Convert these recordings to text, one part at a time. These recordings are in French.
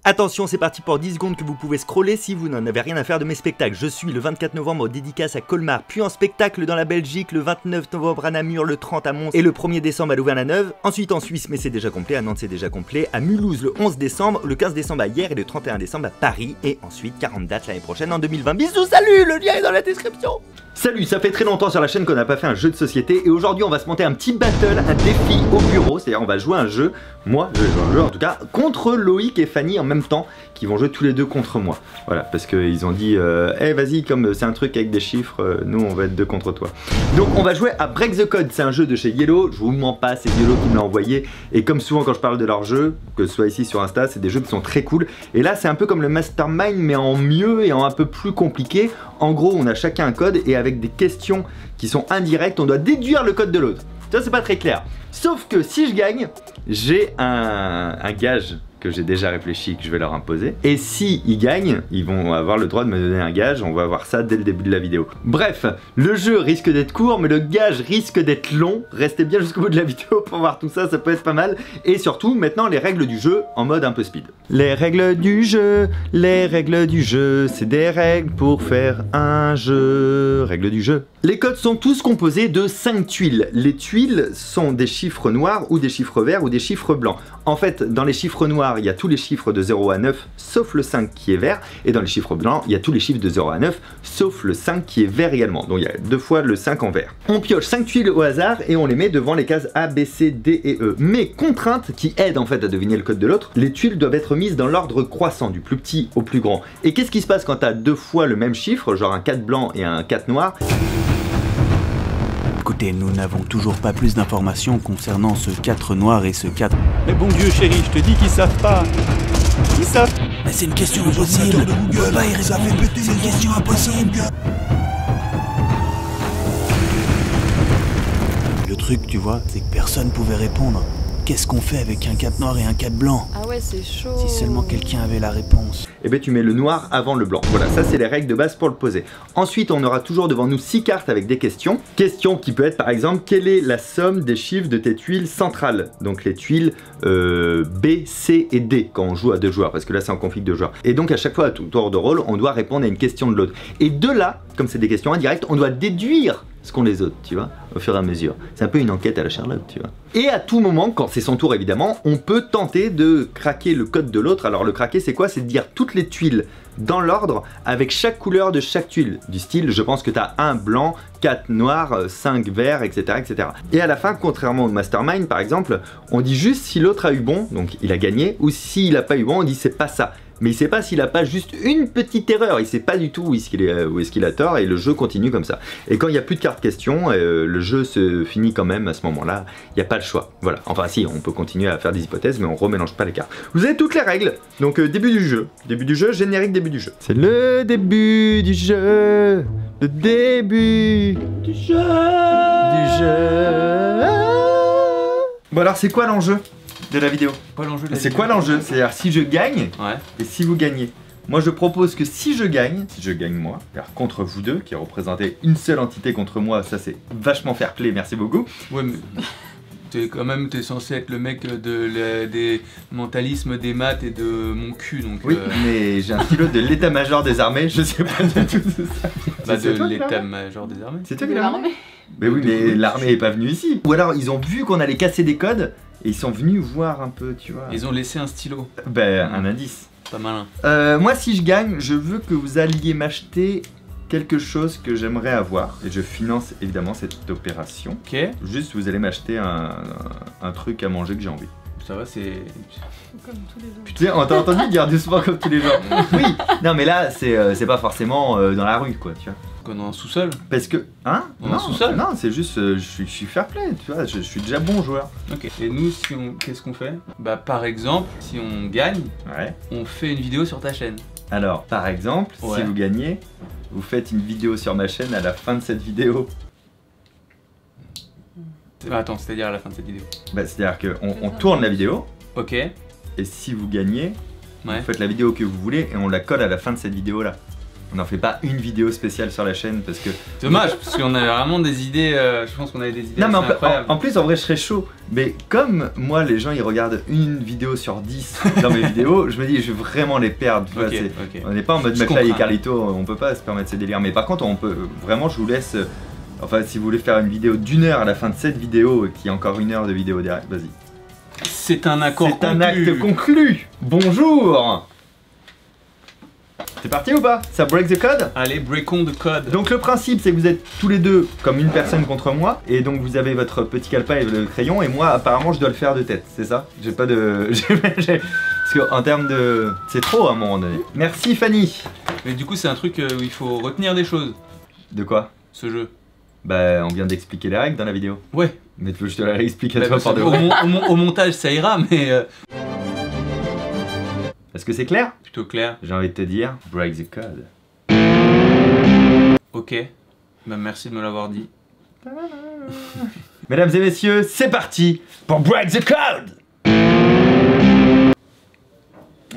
Attention, c'est parti pour 10 secondes que vous pouvez scroller si vous n'en avez rien à faire de mes spectacles. Je suis le 24 novembre dédicace à Colmar, puis en spectacle dans la Belgique, le 29 novembre à Namur, le 30 à Mons et le 1er décembre à Louvain-la-Neuve. Ensuite en Suisse, mais c'est déjà complet, à Nantes c'est déjà complet, à Mulhouse le 11 décembre, le 15 décembre à Hyères et le 31 décembre à Paris. Et ensuite 40 dates l'année prochaine en 2020. Bisous, salut, le lien est dans la description. Salut, ça fait très longtemps sur la chaîne qu'on n'a pas fait un jeu de société et aujourd'hui on va se monter un petit battle, un défi au bureau, c'est-à-dire on va jouer un jeu, moi je vais jouer un jeu en tout cas, contre Loïc et Fanny en même temps, qui vont jouer tous les deux contre moi. Voilà, parce qu'ils ont dit, hey, vas-y, comme c'est un truc avec des chiffres, nous on va être deux contre toi. Donc on va jouer à Break the Code, c'est un jeu de chez Yellow, je vous mens pas, c'est Yellow qui me l'a envoyé, et comme souvent quand je parle de leur jeu, que ce soit ici sur Insta, c'est des jeux qui sont très cool, et là c'est un peu comme le Mastermind mais en mieux et en un peu plus compliqué. En gros on a chacun un code et avec des questions qui sont indirectes, on doit déduire le code de l'autre. Ça c'est pas très clair. Sauf que si je gagne, j'ai un gage que j'ai déjà réfléchi que je vais leur imposer. Et si ils gagnent, ils vont avoir le droit de me donner un gage, on va voir ça dès le début de la vidéo. Bref, le jeu risque d'être court, mais le gage risque d'être long. Restez bien jusqu'au bout de la vidéo pour voir tout ça, ça peut être pas mal. Et surtout, maintenant les règles du jeu en mode un peu speed. Les règles du jeu, c'est des règles pour faire un jeu. Règles du jeu. Les codes sont tous composés de 5 tuiles. Les tuiles sont des chiffres noirs ou des chiffres verts ou des chiffres blancs. En fait, dans les chiffres noirs, il y a tous les chiffres de 0 à 9 sauf le 5 qui est vert, et dans les chiffres blancs, il y a tous les chiffres de 0 à 9 sauf le 5 qui est vert également. Donc il y a 2 fois le 5 en vert. On pioche 5 tuiles au hasard et on les met devant les cases A, B, C, D et E. Mais contrainte qui aide en fait à deviner le code de l'autre, les tuiles doivent être mises dans l'ordre croissant, du plus petit au plus grand. Et qu'est-ce qui se passe quand tu as 2 fois le même chiffre, genre un 4 blanc et un 4 noir? Écoutez, nous n'avons toujours pas plus d'informations concernant ce 4 noir et ce 4... Mais bon Dieu chérie, je te dis qu'ils savent pas. Ils savent. Mais c'est une question impossible. C'est une question impossible. Le truc, tu vois, c'est que personne pouvait répondre. Qu'est-ce qu'on fait avec un 4 noir et un 4 blanc? Ah ouais, c'est chaud. Si seulement quelqu'un avait la réponse. Eh bien tu mets le noir avant le blanc. Voilà, ça c'est les règles de base pour le poser. Ensuite on aura toujours devant nous 6 cartes avec des questions. Question qui peut être par exemple, quelle est la somme des chiffres de tes tuiles centrales? Donc les tuiles B, C et D quand on joue à 2 joueurs, parce que là c'est en config de joueurs. Et donc à chaque fois à tout tour de rôle, on doit répondre à une question de l'autre. Et de là, comme c'est des questions indirectes, on doit déduire ce qu'ont les autres, tu vois, au fur et à mesure. C'est un peu une enquête à la Sherlock, tu vois. Et à tout moment, quand c'est son tour évidemment, on peut tenter de craquer le code de l'autre. Alors le craquer c'est quoi? C'est de dire toutes les tuiles dans l'ordre avec chaque couleur de chaque tuile. Du style, je pense que tu as 1 blanc, 4 noirs, 5 verts, etc., etc. Et à la fin, contrairement au Mastermind par exemple, on dit juste si l'autre a eu bon, donc il a gagné, ou s'il n'a pas eu bon, on dit c'est pas ça. Mais il sait pas s'il a pas juste une petite erreur, il sait pas du tout où est-ce qu'il a tort et le jeu continue comme ça. Et quand il n'y a plus de cartes question, le jeu se finit quand même à ce moment-là, il n'y a pas le choix. Voilà, enfin si, on peut continuer à faire des hypothèses mais on remélange pas les cartes. Vous avez toutes les règles, donc début du jeu, générique début du jeu. C'est le début du jeu, le début du jeu, Bon alors c'est quoi l'enjeu de la vidéo? C'est quoi l'enjeu? C'est-à-dire si je gagne et si vous gagnez. Moi je propose que si je gagne moi, car contre vous deux, qui représentez une seule entité contre moi, ça c'est vachement fair play, merci beaucoup. Ouais mais t'es censé être le mec des mentalismes, des maths et de mon cul donc... Oui mais j'ai un pilote de l'état-major des armées, je sais pas du tout de ça. Bah de l'état-major des armées. C'est toi qui l'armée? Mais oui mais l'armée est pas venue ici. Ou alors ils ont vu qu'on allait casser des codes et ils sont venus voir un peu, tu vois. Ils ont laissé un stylo. Ben, un indice. Pas malin. Moi, si je gagne, je veux que vous alliez m'acheter quelque chose que j'aimerais avoir. Et je finance évidemment cette opération. Ok. Juste, vous allez m'acheter un truc à manger que j'ai envie. Ça va, c'est... Comme tous les jours. Putain, on t'a entendu dire doucement comme tous les jours. Oui, non mais là, c'est pas forcément dans la rue, quoi, tu vois. Qu'on est en sous-sol? Parce que, hein? Non, sous-sol? Non, c'est juste, je suis fair play, tu vois, je suis déjà bon joueur. Ok. Et nous, si on, qu'est-ce qu'on fait? Bah, par exemple, si on gagne, on fait une vidéo sur ta chaîne. Alors, par exemple, si vous gagnez, vous faites une vidéo sur ma chaîne à la fin de cette vidéo. Attends, c'est-à-dire à la fin de cette vidéo? Bah, c'est-à-dire qu'on tourne la vidéo. Ok. Et si vous gagnez, vous faites la vidéo que vous voulez et on la colle à la fin de cette vidéo-là. On n'en fait pas une vidéo spéciale sur la chaîne parce que... Dommage, parce qu'on avait vraiment des idées, je pense qu'on avait des idées Non mais assez incroyables. en plus en vrai je serais chaud. Mais comme moi les gens ils regardent une vidéo sur 10 dans mes vidéos, je me dis je vais vraiment les perdre. Tu vois, Ok. on n'est pas en mode Je McFly et comprends. Carlito, on peut pas se permettre ces délires. Mais par contre on peut vraiment, je vous laisse... Enfin si vous voulez faire une vidéo d'1 heure à la fin de cette vidéo, qui est encore 1 heure de vidéo derrière, vas-y. C'est un accord C'est un acte conclu. Bonjour. C'est parti ou pas? Ça break the code? Allez, breakons de code. Donc le principe c'est que vous êtes tous les deux comme une personne contre moi, et donc vous avez votre petit calepin et le crayon, et moi apparemment je dois le faire de tête, c'est ça? J'ai pas de... Parce qu'en termes de... C'est trop à un moment donné. Merci Fanny. Mais du coup, c'est un truc où il faut retenir des choses, De quoi? ce jeu. Bah on vient d'expliquer les règles dans la vidéo. Ouais. Mais tu veux que je te la réexplique à Bah, toi parce par de que vrai? au montage, ça ira, mais Est-ce que c'est clair? plutôt clair. J'ai envie de te dire, break the code. Ok. Bah, merci de me l'avoir dit. Mesdames et messieurs, c'est parti pour break the code.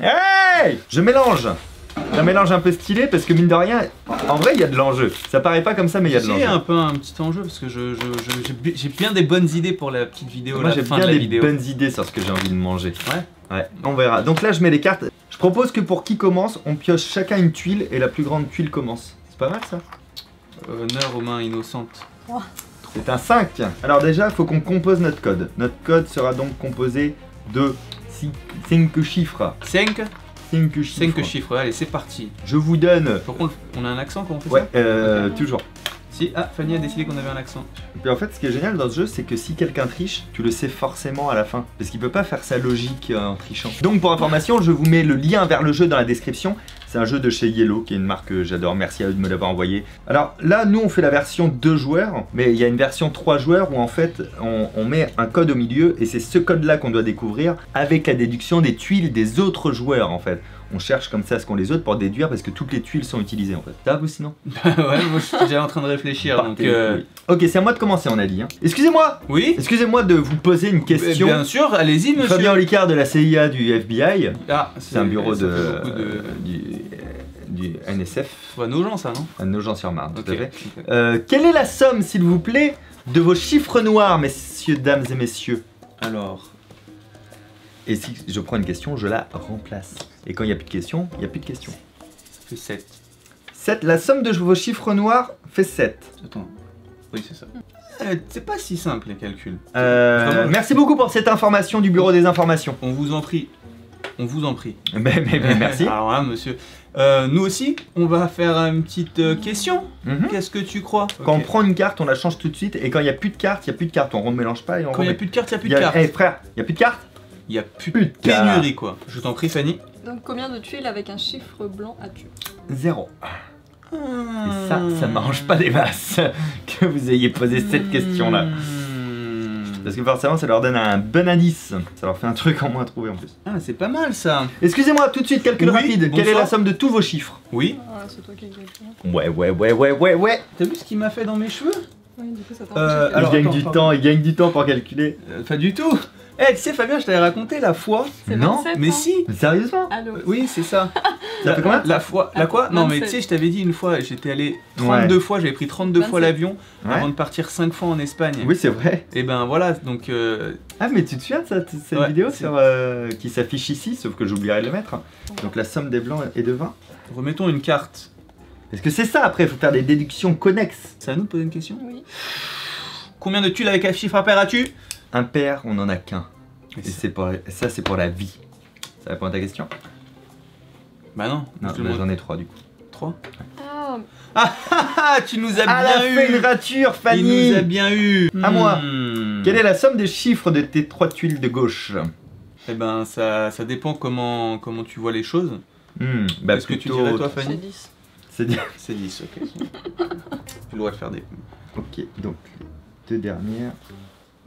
Hey! Je mélange. Un mélange un peu stylé parce que mine de rien, en vrai il y a de l'enjeu. Ça paraît pas comme ça mais il y a de J'ai l'enjeu. un peu un petit enjeu parce que j'ai bien des bonnes idées pour la petite vidéo, Moi la j'ai fin bien de la des vidéo. bonnes idées sur ce que j'ai envie de manger. Ouais. Ouais, on verra. Donc là je mets les cartes. Je propose que pour qui commence, on pioche chacun une tuile et la plus grande tuile commence. C'est pas mal ça? Honneur aux mains innocentes. C'est un 5. Alors déjà, il faut qu'on compose notre code. Notre code sera donc composé de 5 chiffres. 5 5 chiffres, allez, c'est parti. Je vous donne... Par contre, on a un accent quand on fait Ouais, ça toujours. Si, ah, Fanny a décidé qu'on avait un accent. Et puis en fait, ce qui est génial dans ce jeu, c'est que si quelqu'un triche, tu le sais forcément à la fin. Parce qu'il peut pas faire sa logique en trichant. Donc pour information, je vous mets le lien vers le jeu dans la description. C'est un jeu de chez Yellow, qui est une marque que j'adore. Merci à eux de me l'avoir envoyé. Alors là, nous, on fait la version 2 joueurs. Mais il y a une version 3 joueurs où en fait, on met un code au milieu. Et c'est ce code-là qu'on doit découvrir avec la déduction des tuiles des autres joueurs en fait. On cherche comme ça ce qu'ont les autres pour déduire parce que toutes les tuiles sont utilisées en fait. Ça va vous sinon? Ouais, moi je suis déjà en train de réfléchir donc. Oui. Ok, c'est à moi de commencer, on a dit. Hein. Excusez-moi! Oui. Excusez-moi de vous poser une question. Bien sûr, allez-y monsieur. Fabien Olicard de la CIA du FBI. Ah, C'est un bureau ça fait beaucoup du NSF, Faut à nos gens ça, non? à Nogent-sur-Marne, tout à Ok. fait. Quelle est la somme, s'il vous plaît, de vos chiffres noirs, messieurs, dames et messieurs? Alors, Et si je prends une question, je la remplace. Et quand il n'y a plus de questions, il n'y a plus de questions. ça fait 7. 7, la somme de vos chiffres noirs fait 7. Attends. Oui, c'est ça. C'est pas si simple les calculs. Vraiment, Merci beaucoup pour cette information du Bureau des informations. On vous en prie. On vous en prie. Mais merci. Alors là, monsieur. Nous aussi, on va faire une petite question. Mhm. Qu'est-ce que tu crois? Quand on Ok. prend une carte, on la change tout de suite. Et quand il n'y a plus de cartes, il n'y a plus de cartes. On ne mélange pas et on Quand il n'y a remet. plus de cartes, il n'y a plus de cartes. Eh frère, il n'y a plus de cartes? Il n'y a plus Plus de de cartes. pénurie quoi. Je t'en prie, Fanny. Donc combien de tuiles avec un chiffre blanc as-tu? 0. Et ça m'arrange pas des masses que vous ayez posé cette question-là. Parce que forcément, ça leur donne un bon indice. Ça leur fait un truc en moins à trouver en plus. Ah, c'est pas mal ça. Excusez-moi, tout de suite, calcul Oui, rapide. Quelle est bonsoir. la somme de tous vos chiffres? Oui. Ah, c'est toi qui calcule. Ouais. T'as vu ce qu'il m'a fait dans mes cheveux? Oui, du coup ça Euh, t'empêche. alors, il gagne attends, du pardon. temps, il gagne du temps pour calculer. Pas du tout. Eh, tu sais Fabien, je t'avais raconté la fois. C'est non, 27, Mais hein. si. Mais sérieusement? Allô. Oui, c'est ça. Ça fait combien? La fois. La quoi? Non, mais tu 27. sais, je t'avais dit une fois, j'étais allé 32 fois, j'avais pris 32 fois 27. l'avion Ouais. avant de partir 5 fois en Espagne. Oui, c'est vrai. Et ben voilà, donc. Ah, mais tu te souviens de cette Ouais, vidéo c'est- sur, qui s'affiche ici, sauf que j'oublierai de le mettre. Donc la somme des blancs est de 20. Remettons une carte. Parce que c'est ça après, il faut faire des déductions connexes. C'est à nous de poser une question? Oui. Combien de tuiles avec un chiffre impair as-tu? Impair, on en a qu'un. Et c'est pour, ça, c'est pour la vie. Ça répond à ta question? Bah non. Non, je te bah, demande j'en ai 3 du coup. 3. Ah, Ah, tu nous as Elle a bien fait eu. une rature, Il Fanny! nous a bien eu. À moi. Hmm. Quelle est la somme des chiffres de tes 3 tuiles de gauche? Eh ben, ça dépend comment tu vois les choses. Bah Qu'est-ce que tu plutôt- dirais, toi, c'est Fanny? 10. C'est dire. C'est 10, ok. Tu le droit de faire des. Ok, donc 2 dernières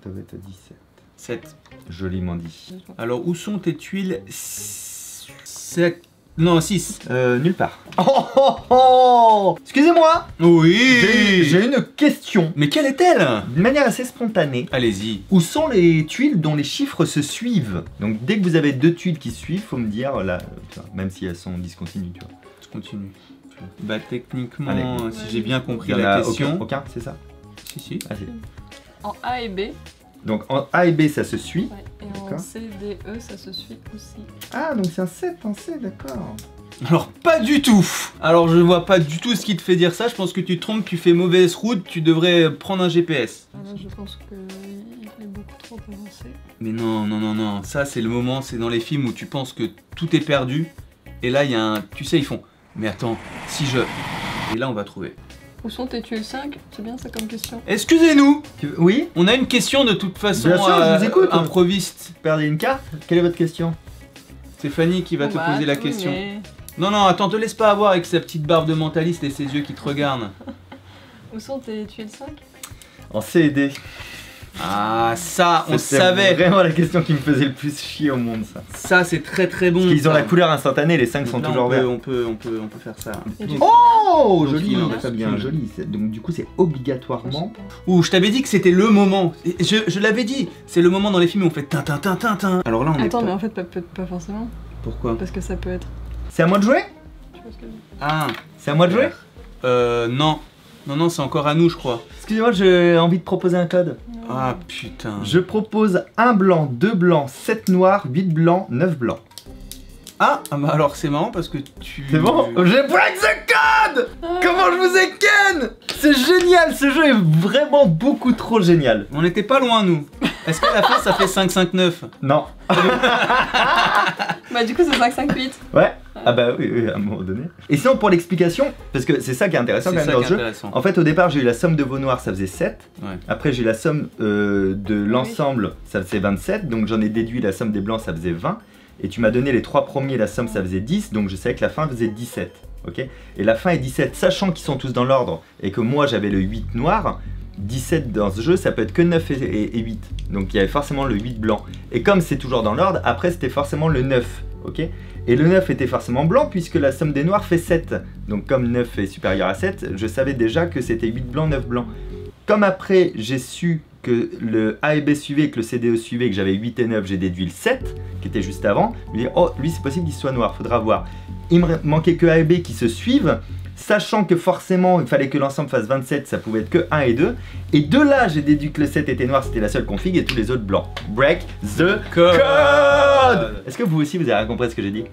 doivent être à 17. 7. Joliment dit. Alors, où sont tes tuiles? 7. Non, 6. Nulle part. Oh. Excusez-moi, Oui. j'ai une question. Mais quelle est-elle? D'une manière assez spontanée. Allez-y. Où sont les tuiles dont les chiffres se suivent? Donc dès que vous avez 2 tuiles qui se suivent, faut me dire là, tu vois, même si elles sont discontinues, tu vois. Je continue. Bah techniquement, Allez. si j'ai bien compris Il y en la a question... aucun, c'est ça? Si. Ah, si. En A et B. Donc en A et B, ça se suit. Ouais. Et en D'accord. C, D, E, ça se suit aussi. Ah, donc c'est un 7 en C, d'accord. Alors pas du tout. Alors je vois pas du tout ce qui te fait dire ça, je pense que tu te trompes, tu fais mauvaise route, tu devrais prendre un GPS. Là, je pense qu'il est beaucoup trop avancé. Mais non, ça c'est le moment, c'est dans les films où tu penses que tout est perdu, et là il y a un... Tu sais, ils font, mais attends, si je... Et là on va trouver. Où sont tes tuiles 5? C'est bien ça comme question. Excusez-nous, Oui? on a une question de toute façon Bien sûr, je vous écoute. improviste. Perdez une carte. Quelle est votre question? C'est Fanny qui va Bon, te bah, poser la tout, question. mais Non, attends, te laisse pas avoir avec sa petite barbe de mentaliste et ses yeux qui te regardent. Où sont tes tuiles 5? En C et D. Ah, ça, on C'était savait. vraiment la question qui me faisait le plus chier au monde, ça. Ça, c'est très très bon. Parce qu'ils ont ça. la couleur instantanée, les 5 Donc sont là, toujours on peut, verts. on peut faire ça. Et tu- Oh, Donc, joli, il en ça reste bien, qu'une. joli. Donc du coup, c'est obligatoirement. Ouh, je t'avais dit que c'était le moment. Et je l'avais dit. C'est le moment dans les films où on fait tin. Alors là, on est Attends, pas- mais en fait, pas forcément. Pourquoi? Parce que ça peut être. C'est à moi de jouer? Tu vois ce que je veux dire? Ah, C'est à moi de jouer? non. Non, c'est encore à nous, je crois. Excusez-moi, j'ai envie de proposer un code. Ah, putain. Je propose 1 blanc, 2 blancs, 7 noirs, 8 blancs, 9 blancs. Ah, bah alors c'est marrant parce que tu... C'est bon? J'ai break the code! Comment je vous ai ken? C'est génial, ce jeu est vraiment beaucoup trop génial. On n'était pas loin, nous. Est-ce qu'à la fin, ça fait 5-5-9? Non. Bah, du coup, c'est 5-5-8. Ouais. Ah bah oui, à un moment donné. Et sinon pour l'explication, parce que c'est ça qui est intéressant C'est quand même ça dans qui le est jeu. intéressant. En fait au départ j'ai eu la somme de vos noirs, ça faisait 7. Ouais. Après j'ai eu la somme de l'ensemble, ça faisait 27. Donc j'en ai déduit la somme des blancs, ça faisait 20. Et tu m'as donné les 3 premiers, la somme ça faisait 10. Donc je savais que la fin faisait 17. Ok. Et la fin est 17, sachant qu'ils sont tous dans l'ordre et que moi j'avais le 8 noir. 17 dans ce jeu, ça peut être que 9 et 8. Donc il y avait forcément le 8 blanc. Et comme c'est toujours dans l'ordre, après c'était forcément le 9. Ok. Et le 9 était forcément blanc puisque la somme des noirs fait 7. Donc comme 9 est supérieur à 7, je savais déjà que c'était 8 blancs, 9 blancs. Comme après j'ai su que le A et B suivait, que le CDE suivait, que j'avais 8 et 9, j'ai déduit le 7, qui était juste avant. Je me dis, oh lui c'est possible qu'il soit noir, faudra voir. Il me manquait que A et B qui se suivent. Sachant que forcément il fallait que l'ensemble fasse 27, ça pouvait être que 1 et 2. Et de là j'ai déduit que le 7 était noir, c'était la seule config et tous les autres blancs. Break the code. Est-ce que vous aussi vous avez compris ce que j'ai dit?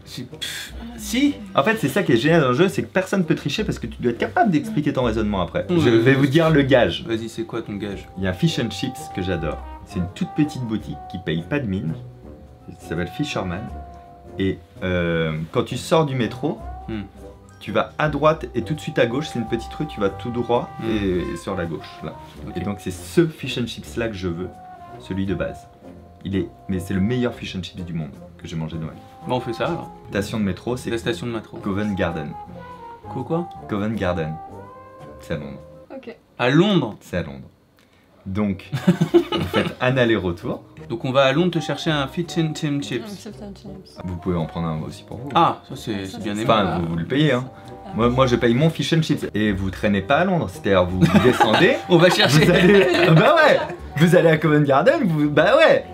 Si. En fait c'est ça qui est génial dans le jeu, c'est que personne peut tricher parce que tu dois être capable d'expliquer ton raisonnement après. Je vais vous dire le gage. Vas-y, c'est quoi ton gage? Il y a un fish and chips que j'adore. C'est une toute petite boutique qui paye pas de mine. Ça s'appelle Fisherman. Et quand tu sors du métro, tu vas à droite et tout de suite à gauche, c'est une petite rue, tu vas tout droit et sur la gauche là. Ok. Et donc c'est ce fish and chips là que je veux, celui de base. Mais c'est le meilleur fish and chips du monde que j'ai mangé de Noël. Bon, on fait ça alors. Station de métro, c'est La station de métro. Covent Garden. Quoi? Covent Garden. C'est à Londres. Ok. À Londres. C'est à Londres. Donc, vous faites un aller-retour. Donc on va à Londres te chercher un fish and chips. Vous pouvez en prendre un aussi pour vous. Ah, ça c'est bien aimé. Enfin, vous le payez, hein. Moi, je paye mon fish and chips. Et vous traînez pas à Londres, c'est-à-dire vous descendez. On va Vous chercher. allez... Bah ouais. Vous allez à Covent Garden, bah ouais.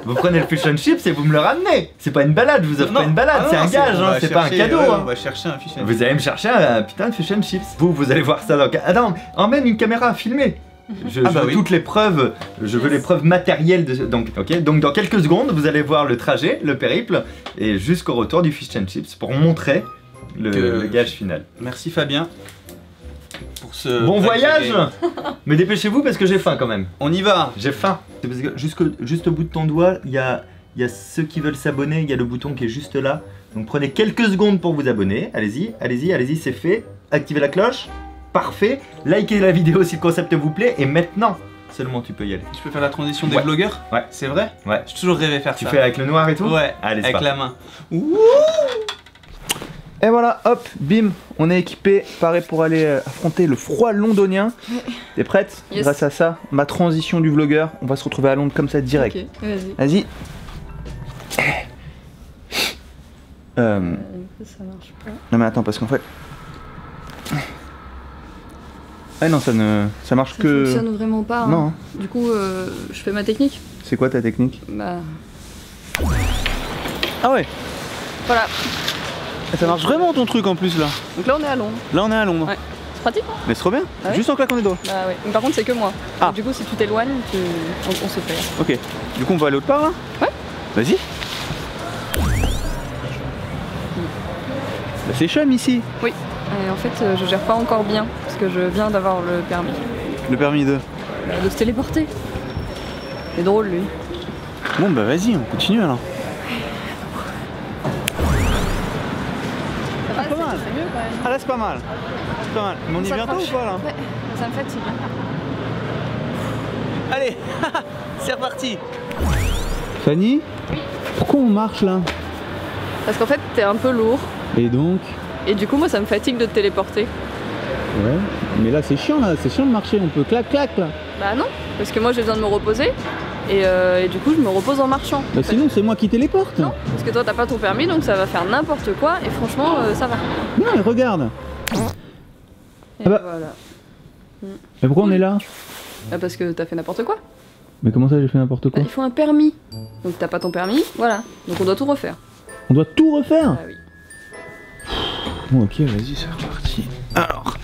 Vous prenez le fish and chips et vous me le ramenez. C'est pas une balade, je vous offre pas une balade, c'est un gage, hein, c'est pas un cadeau. On Hein. va chercher un fish and chips. Vous allez me chercher un putain de fish and chips. Vous allez voir ça dans... Attends, emmène une caméra à filmer. Je bah veux oui. toutes les preuves, je veux les preuves matérielles de... Donc dans quelques secondes, vous allez voir le trajet, le périple, et jusqu'au retour du fish and chips pour montrer le gage final. Merci Fabien pour ce... Bon voyage. Mais dépêchez-vous parce que j'ai faim quand même. On y va. J'ai faim. C'est parce que juste au bout de ton doigt, il y a ceux qui veulent s'abonner, il y a le bouton qui est juste là. Donc prenez quelques secondes pour vous abonner. Allez-y, c'est fait. Activez la cloche. Parfait. Likez la vidéo si le concept vous plaît. Et maintenant, seulement tu peux y aller. Je peux faire la transition des Ouais. blogueurs? Ouais. C'est vrai? Ouais. J'ai toujours rêvé faire Tu ça. fais avec le noir et tout? Ouais, Allez, c'est avec parti. la main. Et voilà, hop, bim, on est équipé, paré pour aller affronter le froid londonien. T'es prête? Yes. Grâce à ça, ma transition du vlogueur, on va se retrouver à Londres comme ça direct. Ok, vas-y. Vas-y. Ça marche pas. Non mais attends, parce qu'en fait... Ah non, ça marche Ça que... fonctionne vraiment pas. Hein. Non, hein. Du coup, je fais ma technique. C'est quoi ta technique? Bah, Ah ouais. voilà. Ça marche vraiment ton truc en plus là. Donc là on est à Londres. Là on est à Londres. Ouais. C'est pratique hein. Mais c'est trop bien. Ah ouais. Juste en claquant des doigts. Bah ouais. Mais par contre c'est que moi. Ah. Donc, du coup si tu t'éloignes, on se perd. Ok. Du coup on va aller autre part là. Ouais. Vas-y. Bah, c'est chum ici. Oui. Et en fait je gère pas encore bien parce que je viens d'avoir le permis. Le permis de. De se téléporter. C'est drôle lui. Bon bah vas-y, on continue alors. Ah, pas mal. C'est mieux quand même. Ah là c'est pas mal. C'est pas mal. Mais on y est bientôt ou pas là? Ouais. Ça me fatigue. Allez, c'est reparti. Fanny, pourquoi on marche là? Parce qu'en fait t'es un peu lourd. Et donc? Et du coup moi ça me fatigue de te téléporter. Ouais, mais là c'est chiant de marcher, on peut clac là. Bah non, parce que moi j'ai besoin de me reposer. Et du coup je me repose en marchant. Bah en fait. sinon c'est moi qui téléporte. Non, parce que toi t'as pas ton permis donc ça va faire n'importe quoi et franchement ça va. Non mais regarde. Et Ah bah. voilà. Mais pourquoi on est là? Bah parce que t'as fait n'importe quoi. Mais comment ça j'ai fait n'importe Bah, quoi? il faut un permis. Donc t'as pas ton permis, voilà. Donc on doit tout refaire. On doit tout refaire? Ah oui. Bon ok vas-y c'est reparti. Alors.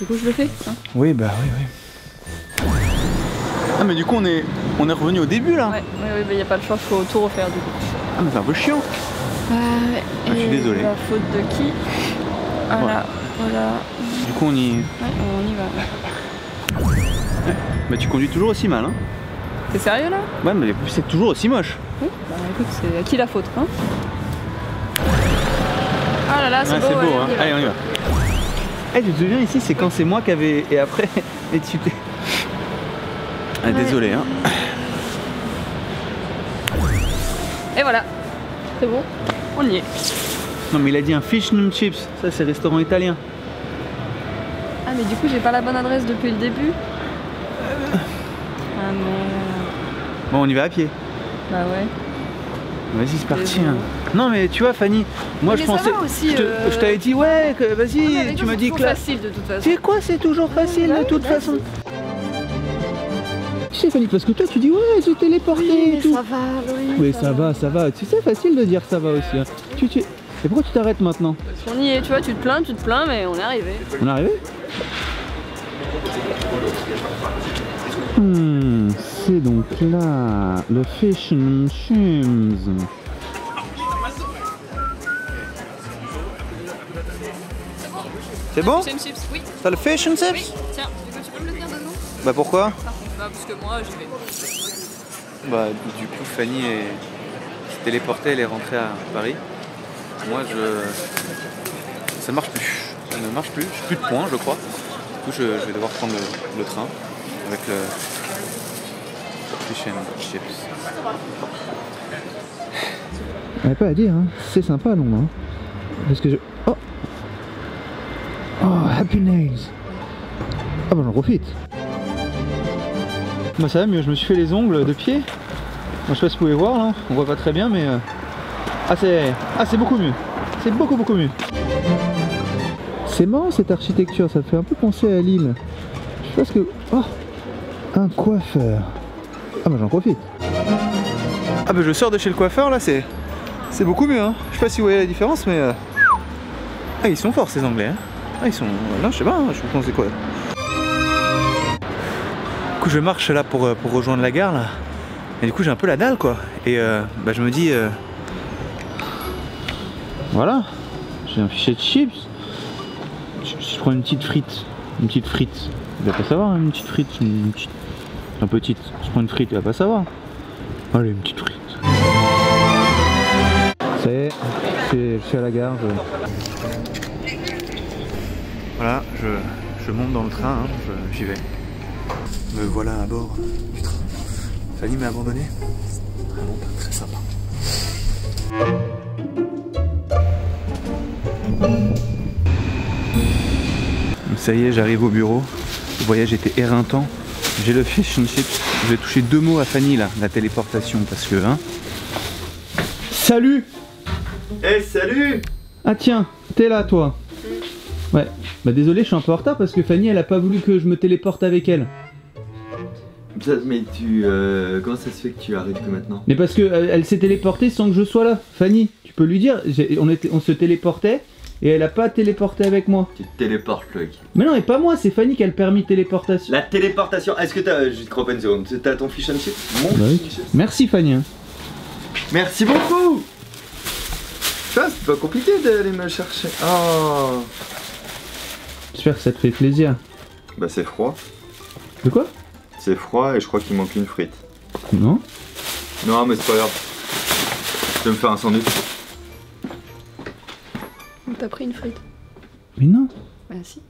Du coup je le fais. Hein. Oui bah oui. Ah mais du coup on est revenu au début là. Ouais, bah y a pas le choix, faut tout refaire du coup. Ah mais c'est un peu chiant. Ouais. Ah, je suis désolé. La faute de qui? Voilà. Du coup on y... Ouais, on y va. Bah tu conduis toujours aussi mal hein. T'es sérieux là? Ouais mais c'est toujours aussi moche. Oui. Bah écoute, c'est à qui la faute hein? Ah là là, c'est Ouais, beau. c'est beau ouais, hein. Allez on y va. Eh tu te souviens ici c'est quand c'est moi qui avais... Et après... Et tu t'es... Ah Ouais. désolé hein. Et voilà. C'est bon. On y est. Non mais il a dit un fish and chips. Ça c'est restaurant italien. Ah mais du coup j'ai pas la bonne adresse depuis le début. Ah merde. Bon on y va à pied. Bah ouais. Vas-y c'est parti Désolé. hein. Non mais tu vois Fanny, moi Mais je ça pensais... va aussi, je t'avais dit ouais que vas-y, tu m'as dit que là... facile de toute façon. C'est quoi, c'est toujours facile de toute façon. Tu sais Fanny, parce que toi tu dis ouais j'ai téléporté Oui, et tout. ça va, Loïc. Oui ça va, tu sais facile de dire ça va aussi hein. Et pourquoi tu t'arrêtes maintenant? On y est, tu vois, tu te plains, mais on est arrivé. On est arrivé? C'est donc là, le Fish and Chips. C'est bon? C'est une chips, oui. T'as le Fish and Chips? Oui, tiens, tu peux me le tenir dedans? Bah pourquoi? Bah parce que moi j'y vais. Bah du coup Fanny s'est téléportée, elle est rentrée à Paris. Moi ça marche plus. Ça ne marche plus, j'ai plus de points je crois. Du coup je vais devoir prendre le train avec le Fish and Chips. Il n'y a pas à dire, hein. C'est sympa à Londres. Hein. Parce que je... Oh, Happy Nails. Ah bah j'en profite. Bah ça va mieux, je me suis fait les ongles de pied. Moi, je sais pas si vous pouvez voir là, on voit pas très bien mais... Ah c'est beaucoup mieux. C'est beaucoup mieux. C'est marrant cette architecture, ça fait un peu penser à Lille. Je sais pas ce que... Oh, un coiffeur. Ah bah j'en profite. Ah bah je sors de chez le coiffeur là, c'est beaucoup mieux hein. Je sais pas si vous voyez la différence mais... Ah ils sont forts ces anglais hein. Ah ils sont... Là je sais pas, hein, je pense c'est quoi. Du coup je marche là pour rejoindre la gare là. Et du coup j'ai un peu la dalle quoi. Et bah je me dis... Voilà. J'ai un fichier de chips. Je prends une petite frite. Une petite frite. Il va pas savoir hein, une petite frite. Un petite. Je prends une frite, il va pas savoir. Allez, une petite frite. Ça y est, je suis à la gare. Voilà, je monte dans le train, hein, j'y vais. Me voilà à bord du train. Fanny m'a abandonné. Vraiment pas très sympa. Ça y est, j'arrive au bureau. Le voyage était éreintant. J'ai le fish and chips. Je vais toucher 2 mots à Fanny là, la téléportation, parce que hein. Salut! Eh salut! Ah tiens, t'es là toi. Ouais. Bah désolé, je suis un peu en retard parce que Fanny elle a pas voulu que je me téléporte avec elle. Mais tu... comment ça se fait que tu arrêtes que maintenant? Mais parce que elle s'est téléportée sans que je sois là. Fanny, tu peux lui dire, on se téléportait et elle a pas téléporté avec moi. Tu te téléportes, Loïc. Mais non, et pas moi, c'est Fanny qui a le permis de téléportation. La téléportation, est-ce que t'as... Je te crois pas une seconde, t'as ton fish and chip? Mon Bah oui. fish and chip. Merci Fanny. Hein. Merci beaucoup. Ça, c'est pas compliqué d'aller me chercher. Oh. J'espère que ça te fait plaisir. Bah c'est froid. De quoi? C'est froid et je crois qu'il manque une frite. Non. Non mais c'est pas grave. Je vais me faire un sandwich. T'as pris une frite? Mais non. Bah si.